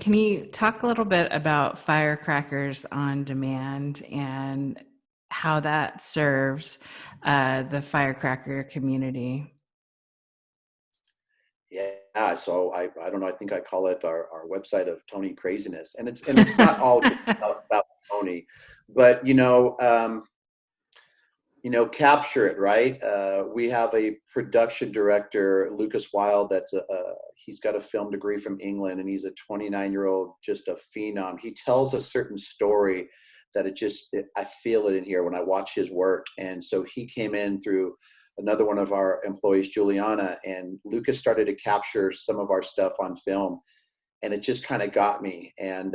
Can you talk a little bit about Firecrackers on Demand and how that serves the firecracker community? Yeah, so I don't know. I think I call it our website of Tony craziness, and it's not all just about Tony, but capture it, right. We have a production director, Lucas Wilde. He's got a film degree from England, and he's a 29-year-old, just a phenom. He tells a certain story that I feel it in here when I watch his work. And so he came in through another one of our employees, Juliana, and Lucas started to capture some of our stuff on film. And it just kind of got me. And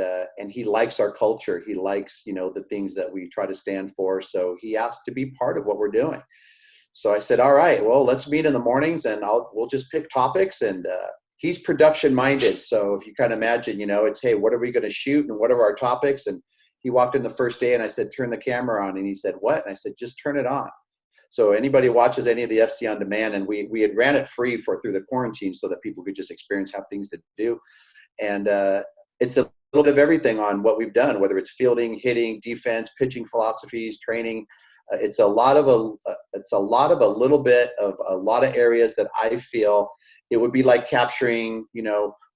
he likes our culture. He likes, the things that we try to stand for. So he asked to be part of what we're doing. So I said, all right, well, let's meet in the mornings, and we'll just pick topics. And he's production minded. So if you kind of imagine, it's, hey, what are we going to shoot and what are our topics? And he walked in the first day and I said, turn the camera on. And he said, what? And I said, just turn it on. So anybody watches any of the FC on Demand, and we had ran it free through the quarantine so that people could just experience, have things to do. And it's a little bit of everything on what we've done, whether it's fielding, hitting, defense, pitching philosophies, training. It's a lot of a little bit of a lot of areas that I feel it would be like capturing,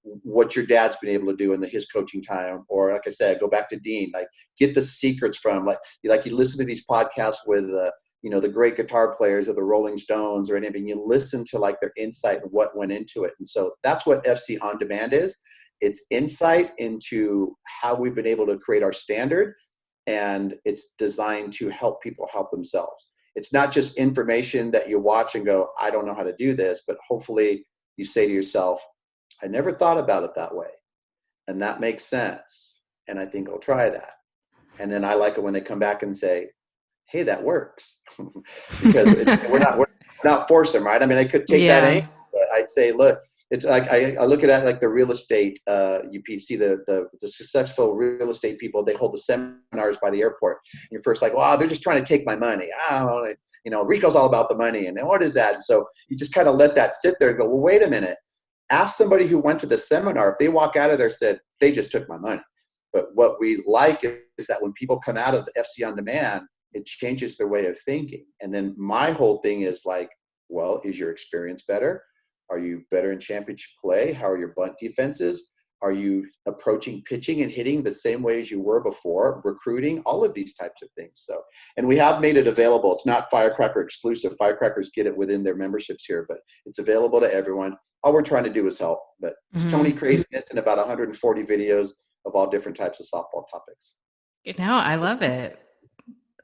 what your dad's been able to do in his coaching time. Or like I said, go back to Dean, like get the secrets from, like you listen to these podcasts with, the great guitar players or the Rolling Stones or anything. You listen to like their insight and what went into it. And so that's what FC On Demand is. It's insight into how we've been able to create our standard, and it's designed to help people help themselves. It's not just information that you watch and go, I don't know how to do this, but hopefully you say to yourself, I never thought about it that way. And that makes sense. And I think I'll try that. And then I like it when they come back and say, hey, that works. Because we're not forcing them, right? I mean, I could take that angle, but I'd say, look, it's like I look at it like the real estate. You see the successful real estate people. They hold the seminars by the airport. And you're first like, wow, they're just trying to take my money. Rico's all about the money, and what is that? And so you just kind of let that sit there and go, well, wait a minute. Ask somebody who went to the seminar if they walk out of there said they just took my money. But what we like is that when people come out of the FC On Demand, it changes their way of thinking. And then my whole thing is like, well, is your experience better? Are you better in championship play? How are your bunt defenses? Are you approaching pitching and hitting the same way as you were before? Recruiting, all of these types of things. So, and we have made it available. It's not Firecracker exclusive. Firecrackers get it within their memberships here, but it's available to everyone. All we're trying to do is help. But it's Tony craziness and about 140 videos of all different types of softball topics. I love it.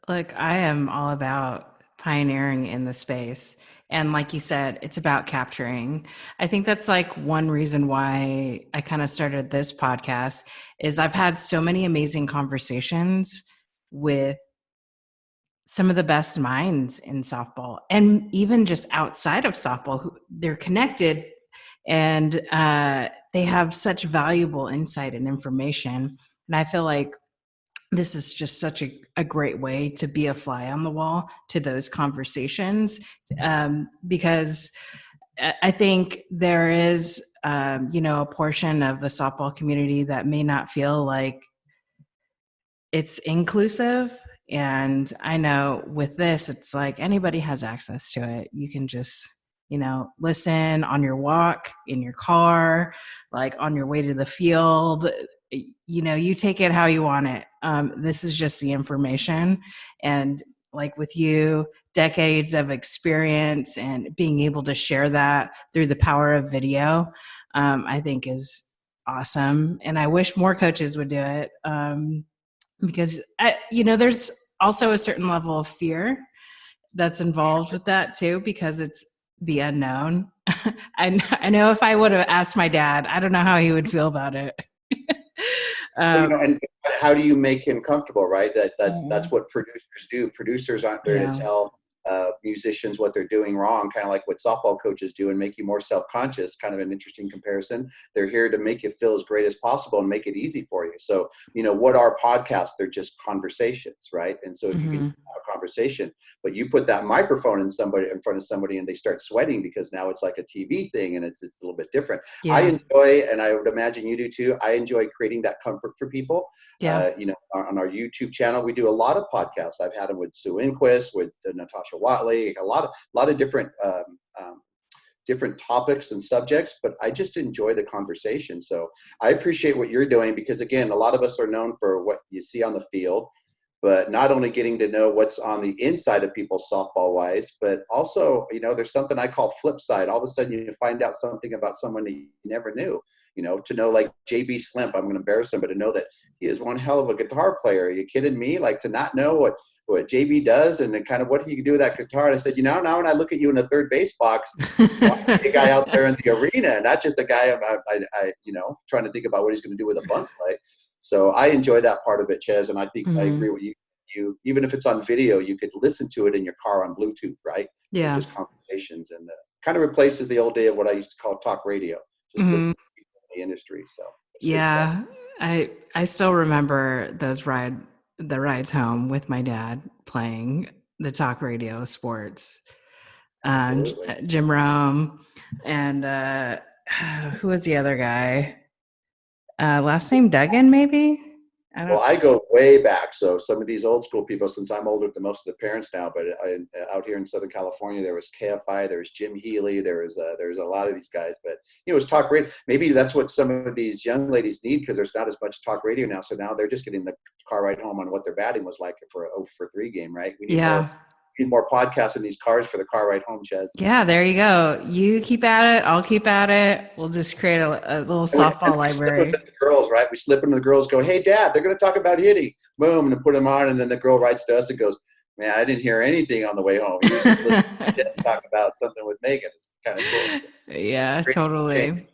Look, I am all about pioneering in the space. And like you said, it's about capturing. I think that's like one reason why I kind of started this podcast is I've had so many amazing conversations with some of the best minds in softball, and even just outside of softball, who they're connected and they have such valuable insight and information. And I feel like this is just such a great way to be a fly on the wall to those conversations, because I think there is, a portion of the softball community that may not feel like it's inclusive. And I know with this, it's like anybody has access to it. You can just, listen on your walk, in your car, like on your way to the field. You take it how you want it. This is just the information. And like with you, decades of experience and being able to share that through the power of video, I think is awesome. And I wish more coaches would do it, because, there's also a certain level of fear that's involved with that too, because it's the unknown. I know if I would have asked my dad, I don't know how he would feel about it. And how do you make him comfortable, right? That's what producers do. Producers aren't there to tell musicians what they're doing wrong, kind of like what softball coaches do, and make you more self-conscious. Kind of an interesting comparison. They're here to make you feel as great as possible and make it easy for you. So, what are podcasts? They're just conversations, right? And so if you can have a conversation. But you put that microphone in front of somebody and they start sweating because now it's like a TV thing and it's a little bit different. I Yeah. enjoy, and I would imagine you do too, I enjoy creating that comfort for people. Yeah. On our YouTube channel, we do a lot of podcasts. I've had them with Sue Inquist, with Natasha Watley, a lot of different different topics and subjects, but I just enjoy the conversation. So I appreciate what you're doing, because again, a lot of us are known for what you see on the field, but not only getting to know what's on the inside of people softball wise, but also, there's something I call flip side. All of a sudden you find out something about someone that you never knew, to know like JB Slimp, I'm going to embarrass him, but to know that he is one hell of a guitar player. Are you kidding me? Like, to not know what JB does and then kind of what he can do with that guitar. And I said, now when I look at you in the third base box, I want to be a guy out there in the arena, not just a guy I trying to think about what he's going to do with a bunt play. So I enjoy that part of it, Chez, and I think I agree with you. Even if it's on video, you could listen to it in your car on Bluetooth, right? Yeah. Just conversations, and kind of replaces the old day of what I used to call talk radio. Just listen to people in the industry. So it's good stuff. Yeah. I still remember the rides home with my dad playing the talk radio sports. Absolutely. Jim Rome and who was the other guy? Last name Duggan, maybe? I don't. Well, I go way back. So some of these old school people, since I'm older than most of the parents now, but out here in Southern California, there was KFI, there was Jim Healy, there's a lot of these guys. But it was talk radio. Maybe that's what some of these young ladies need, because there's not as much talk radio now. So now they're just getting the car ride home on what their batting was like for a 0-for-3 game, right? We need more podcasts in these cars for the car ride home, Chez. Yeah, there you go. You keep at it. I'll keep at it. We'll just create a little softball library. The girls, right? We slip into the girls, go, hey, Dad, they're going to talk about hitting. Boom, and then put them on, and then the girl writes to us and goes, man, I didn't hear anything on the way home. He was just listening to talk about something with Megan. It's kind of cool. So, yeah, totally.